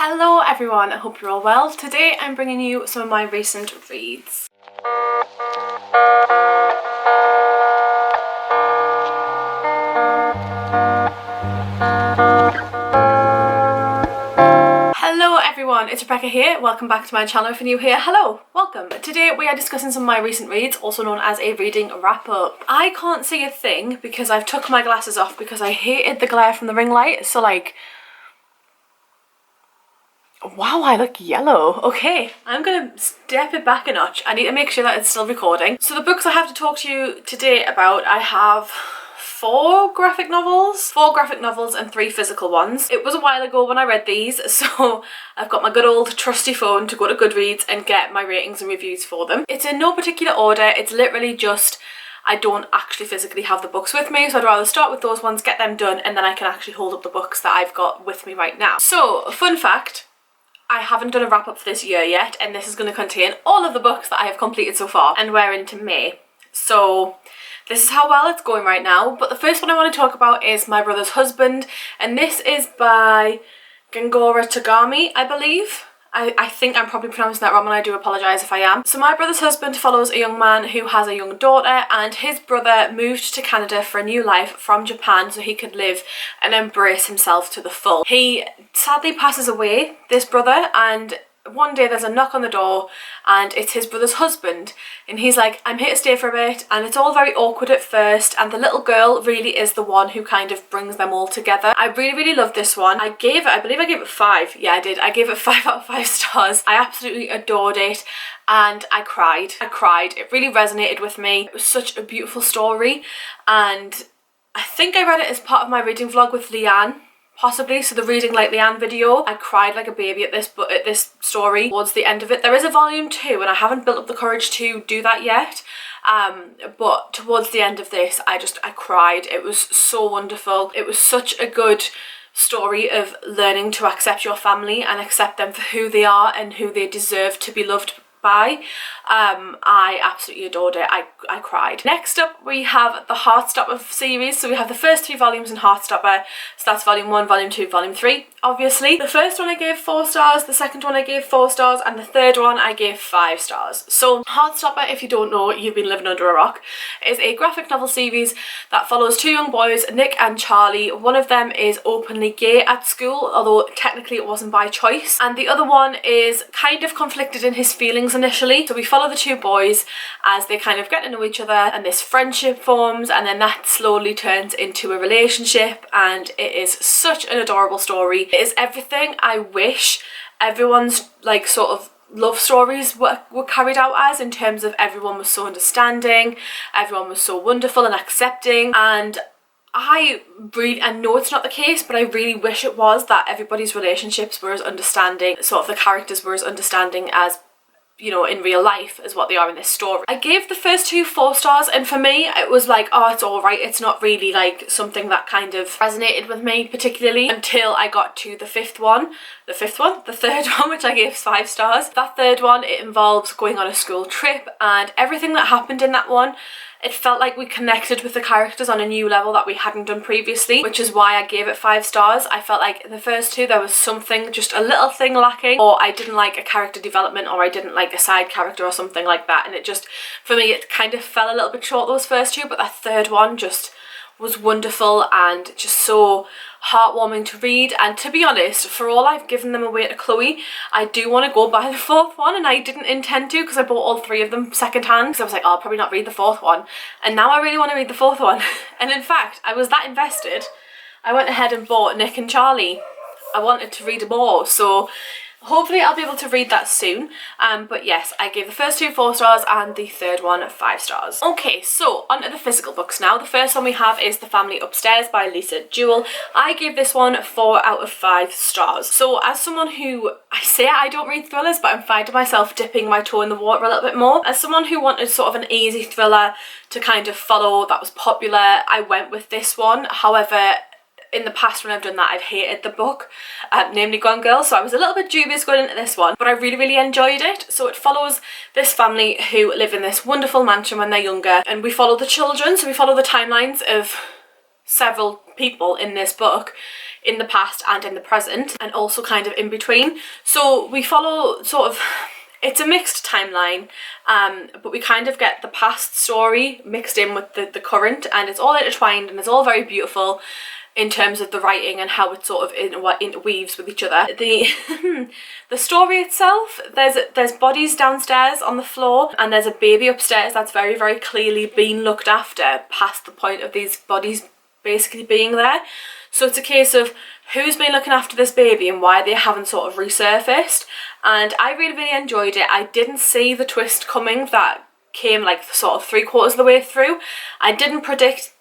Hello everyone, I hope you're all well. Today I'm bringing you some of my recent reads. Hello everyone, it's Rebecca here. Welcome back to my channel. If you're new here, hello, welcome. Today we are discussing some of my recent reads, also known as a reading wrap up. I can't see a thing because I've took my glasses off because I hated the glare from the ring light, so like, wow, I look yellow. Okay, I'm gonna step it back a notch. I need to make sure that it's still recording. So the books I have to talk to you today about, I have four graphic novels and 3 physical ones. It was a while ago when I read these, so I've got my good old trusty phone to go to Goodreads and get my ratings and reviews for them. It's in no particular order, it's literally just I don't actually physically have the books with me, so I'd rather start with those ones, get them done, and then I can actually hold up the books that I've got with me right now. So, fun fact, I haven't done a wrap up for this year yet, and this is going to contain all of the books that I have completed so far, and we're into May. So this is how well it's going right now. But the first one I want to talk about is My Brother's Husband, and this is by Mcguire Tagami, I believe. I think I'm probably pronouncing that wrong and I do apologise if I am. So My Brother's Husband follows a young man who has a young daughter, and his brother moved to Canada for a new life from Japan so he could live and embrace himself to the full. He sadly passes away, this brother, and one day there's a knock on the door and it's his brother's husband, and he's like, I'm here to stay for a bit, and it's all very awkward at first, and the little girl really is the one who kind of brings them all together. I really loved this one. I believe I gave it 5. Yeah, I did. I gave it 5 out of 5 stars. I absolutely adored it and I cried. It really resonated with me. It was such a beautiful story, and I think I read it as part of my reading vlog with Leanne, possibly, so the Reading Like Leanne video. I cried like a baby at this story towards the end of it. There is a volume 2 and I haven't built up the courage to do that yet, but towards the end of this I cried. It was so wonderful. It was such a good story of learning to accept your family and accept them for who they are and who they deserve to be loved by. I absolutely adored it. I cried. Next up we have the Heartstopper series. So we have the first 3 volumes in Heartstopper. So that's volume 1, volume 2, volume 3, obviously. The first one I gave 4 stars, the second one I gave 4 stars, and the third one I gave 5 stars. So Heartstopper, if you don't know, you've been living under a rock, is a graphic novel series that follows 2 young boys, Nick and Charlie. One of them is openly gay at school, although technically it wasn't by choice, and the other one is kind of conflicted in his feelings initially. So we follow the 2 boys as they kind of get to know each other, and this friendship forms, and then that slowly turns into a relationship, and it is such an adorable story. It is everything I wish everyone's like sort of love stories were carried out as, in terms of everyone was so understanding, everyone was so wonderful and accepting, and I know it's not the case, but I really wish it was, that everybody's relationships were as understanding, sort of the characters were as understanding as, you know, in real life as what they are in this story. I gave the first 2 4 stars, and for me it was like, oh, it's alright. It's not really like something that kind of resonated with me particularly until I got to the third one, which I gave 5 stars. That third one, it involves going on a school trip, and everything that happened in that one, it felt like we connected with the characters on a new level that we hadn't done previously, which is why I gave it 5 stars. I felt like in the first 2 there was something, just a little thing lacking, or I didn't like a character development, or I didn't like a side character or something like that, and it just, for me, it kind of fell a little bit short, those first 2, but that third one just was wonderful and just so heartwarming to read. And to be honest, for all I've given them away to Chloe, I do want to go buy the 4th one, and I didn't intend to because I bought all 3 of them second hand, because I was like, oh, I'll probably not read the 4th one, and now I really want to read the 4th one. And in fact, I was that invested, I went ahead and bought Nick and Charlie. I wanted to read more, so hopefully I'll be able to read that soon. But yes, I gave the first 2 4 stars and the third one 5 stars. Okay, so onto the physical books now. The first one we have is The Family Upstairs by Lisa Jewell. I gave this one 4 out of 5 stars. So as someone who, I don't read thrillers, but I'm finding myself dipping my toe in the water a little bit more. As someone who wanted sort of an easy thriller to kind of follow that was popular, I went with this one. However, in the past when I've done that, I've hated the book, namely Gone Girl, so I was a little bit dubious going into this one, but I really enjoyed it. So it follows this family who live in this wonderful mansion when they're younger, and we follow the children, so we follow the timelines of several people in this book in the past and in the present, and also kind of in between. So we follow sort of, it's a mixed timeline, but we kind of get the past story mixed in with the current, and it's all intertwined and it's all very beautiful in terms of the writing and how it sort of interweaves with each other. The the story itself, there's bodies downstairs on the floor and there's a baby upstairs that's very, very clearly being looked after past the point of these bodies basically being there. So it's a case of who's been looking after this baby and why they haven't sort of resurfaced. And I really, really enjoyed it. I didn't see the twist coming that came like sort of 3/4 of the way through. I didn't predict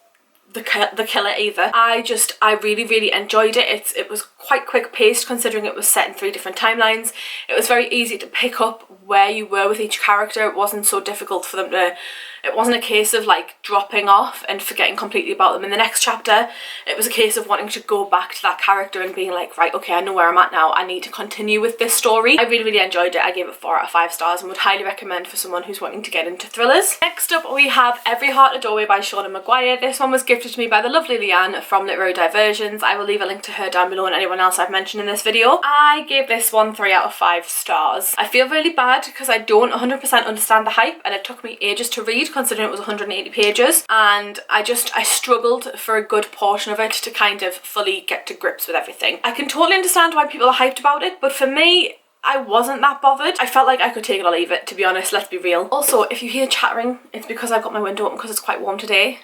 the killer either. I really, really enjoyed it. It was quite quick paced considering it was set in 3 different timelines. It was very easy to pick up where you were with each character. It wasn't so difficult for them to, it wasn't a case of like dropping off and forgetting completely about them in the next chapter. It was a case of wanting to go back to that character and being like, right, okay, I know where I'm at now. I need to continue with this story. I really, really enjoyed it. I gave it 4 out of 5 stars and would highly recommend for someone who's wanting to get into thrillers. Next up we have Every Heart a Doorway by Seanan Mcguire. This one was gifted to me by the lovely Leanne from Literary Diversions. I will leave a link to her down below and anyone else I've mentioned in this video. I gave this one 3 out of 5 stars. I feel really bad because I don't 100% understand the hype, and it took me ages to read considering it was 180 pages, and I struggled for a good portion of it to kind of fully get to grips with everything. I can totally understand why people are hyped about it, but for me, I wasn't that bothered. I felt like I could take it or leave it, to be honest, let's be real. Also, if you hear chattering, it's because I've got my window open because it's quite warm today.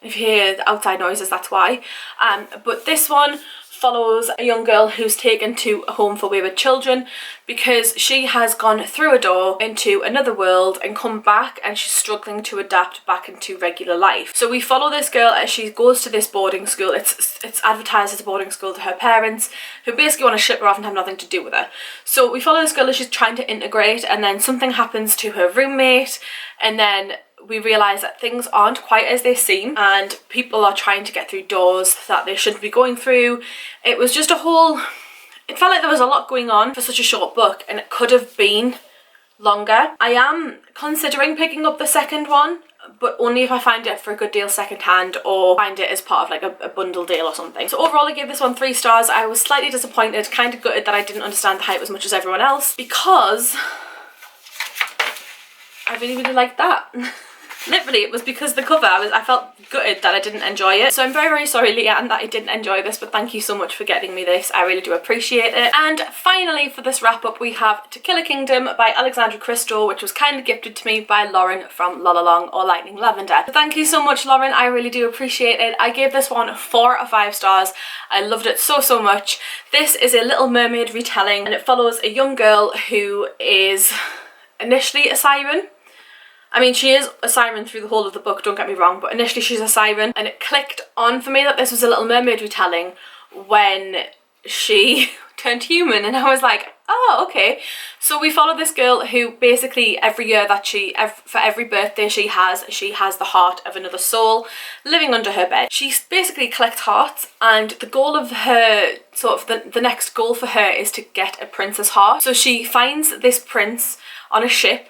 If you hear the outside noises, that's why. But this one follows a young girl who's taken to a home for wayward children because she has gone through a door into another world and come back, and she's struggling to adapt back into regular life. So we follow this girl as she goes to this boarding school. It's advertised as a boarding school to her parents, who basically want to ship her off and have nothing to do with her. So we follow this girl as she's trying to integrate, and then something happens to her roommate, and then we realise that things aren't quite as they seem and people are trying to get through doors that they shouldn't be going through. It was just a whole, it felt like there was a lot going on for such a short book, and it could have been longer. I am considering picking up the second one, but only if I find it for a good deal secondhand or find it as part of like a bundle deal or something. So overall I gave this one 3 stars. I was slightly disappointed, kind of gutted that I didn't understand the hype as much as everyone else, because I really, really liked that. Literally, it was because the cover, I felt gutted that I didn't enjoy it. So I'm very, very sorry, Leanne, that I didn't enjoy this, but thank you so much for getting me this. I really do appreciate it. And finally, for this wrap up, we have To Kill a Kingdom by Alexandria, which was kind of gifted to me by Lauren from Lollalong or Lightning Lavender. So thank you so much, Lauren. I really do appreciate it. I gave this one 4 out of 5 stars. I loved it so, so much. This is a Little Mermaid retelling, and it follows a young girl who is initially a siren. I mean, she is a siren through the whole of the book, don't get me wrong, but initially she's a siren, and it clicked on for me that this was a Little Mermaid retelling when she turned human, and I was like, oh, okay. So we follow this girl who basically every year that for every birthday she has the heart of another soul living under her bed. She basically collects hearts, and the goal of her, sort of the next goal for her is to get a prince's heart. So she finds this prince on a ship,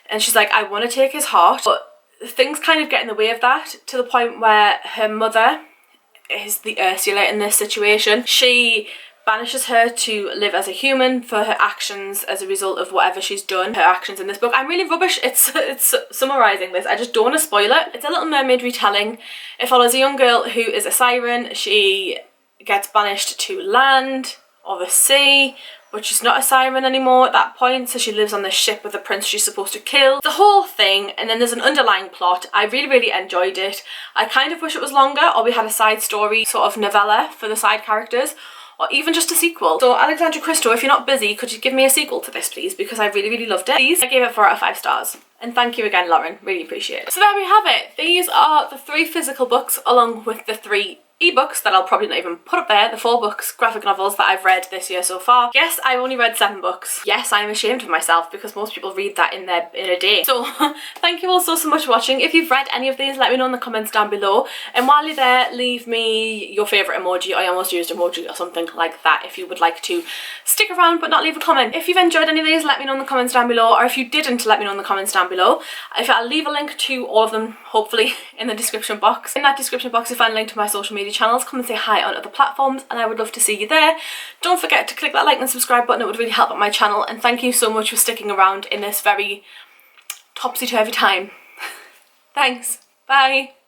and she's like, I want to take his heart, but things kind of get in the way of that, to the point where her mother is the Ursula in this situation. She banishes her to live as a human for her actions as a result of whatever she's done, her actions in this book. I'm really rubbish it's summarising this, I just don't want to spoil it. It's a Little Mermaid retelling. It follows a young girl who is a siren. She gets banished to land or the sea, but she's not a siren anymore at that point, so she lives on this ship with the prince she's supposed to kill. The whole thing, and then there's an underlying plot. I really, really enjoyed it. I kind of wish it was longer, or we had a side story, sort of novella for the side characters, or even just a sequel. So Alexandria, if you're not busy, could you give me a sequel to this, please? Because I really, really loved it. Please. I gave it 4 out of 5 stars. And thank you again, Lauren. Really appreciate it. So there we have it. These are the 3 physical books along with the 3 ebooks that I'll probably not even put up there, the 4 books, graphic novels that I've read this year so far. Yes, I've only read 7 books. Yes, I'm ashamed of myself because most people read that in a day. So thank you all so much for watching. If you've read any of these, let me know in the comments down below. And while you're there, leave me your favourite emoji. I almost used emoji or something like that if you would like to stick around but not leave a comment. If you've enjoyed any of these, let me know in the comments down below, or if you didn't, let me know in the comments down below. I'll leave a link to all of them, hopefully, in the description box. In that description box, you'll find a link to my social media channels, come and say hi on other platforms, and I would love to see you there. Don't forget to click that like and subscribe button, it would really help out my channel, and thank you so much for sticking around in this very topsy-turvy time. Thanks, bye.